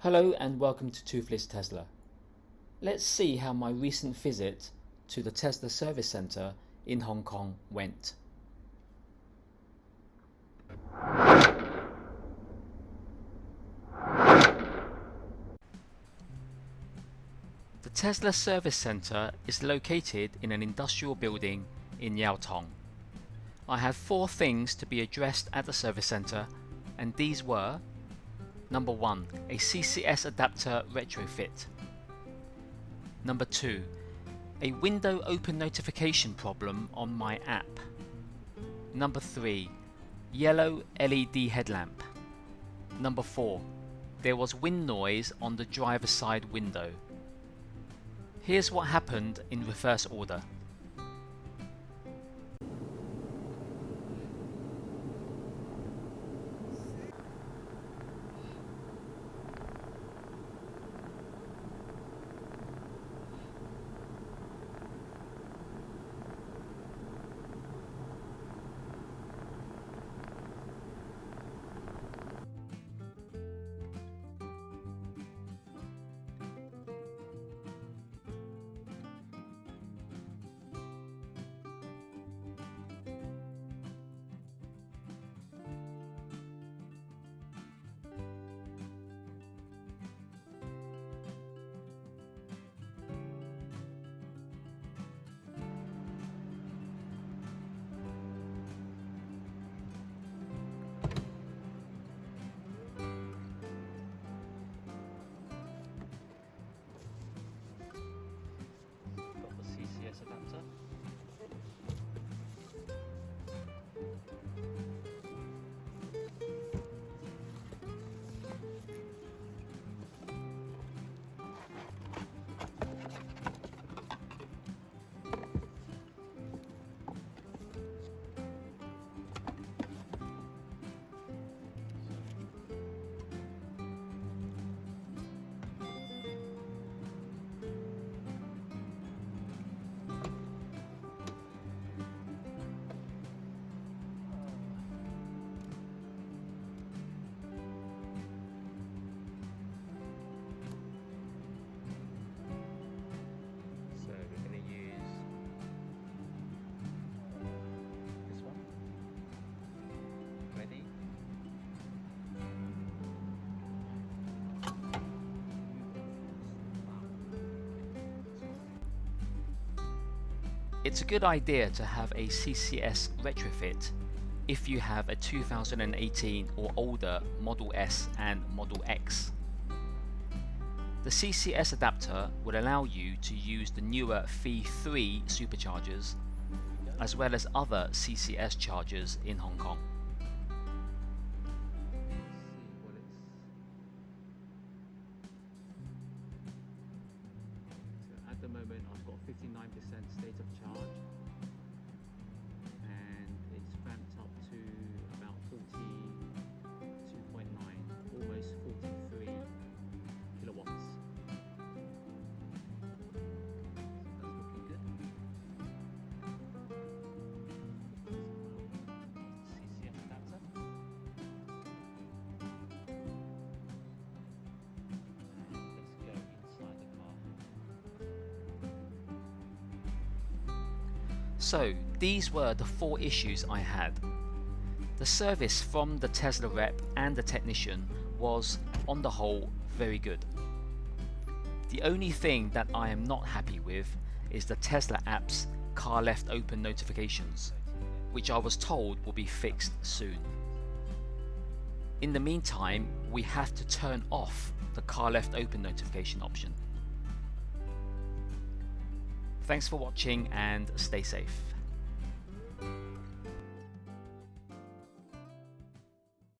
Hello and welcome to Toothless Tesla. Let's see how my recent visit to the Tesla service center in Hong Kong went. The Tesla service center is located in an industrial building in Yau Tong. I had 4 things to be addressed at the service center, and these were: Number 1, a CCS adapter retrofit. Number 2, a window open notification problem on my app. Number 3, yellow LED headlamp. Number 4, there was wind noise on the driver's side window. Here's what happened in reverse order. Adapter. It's a good idea to have a CCS retrofit if you have a 2018 or older Model S and Model X. The CCS adapter will allow you to use the newer Phi-3 superchargers as well as other CCS chargers in Hong Kong. At the moment I've got 59% state of charge and it's ramped up to about 42.9, almost 43 kilowatts. That's looking good. CCS adapter. Let's go inside the car. So these were the 4 issues I had. The service from the Tesla rep and the technician was, on the whole, very good. The only thing that I am not happy with is the Tesla app's car left open notifications, which I was told will be fixed soon. In the meantime, we have to turn off the car left open notification option. Thanks for watching and stay safe.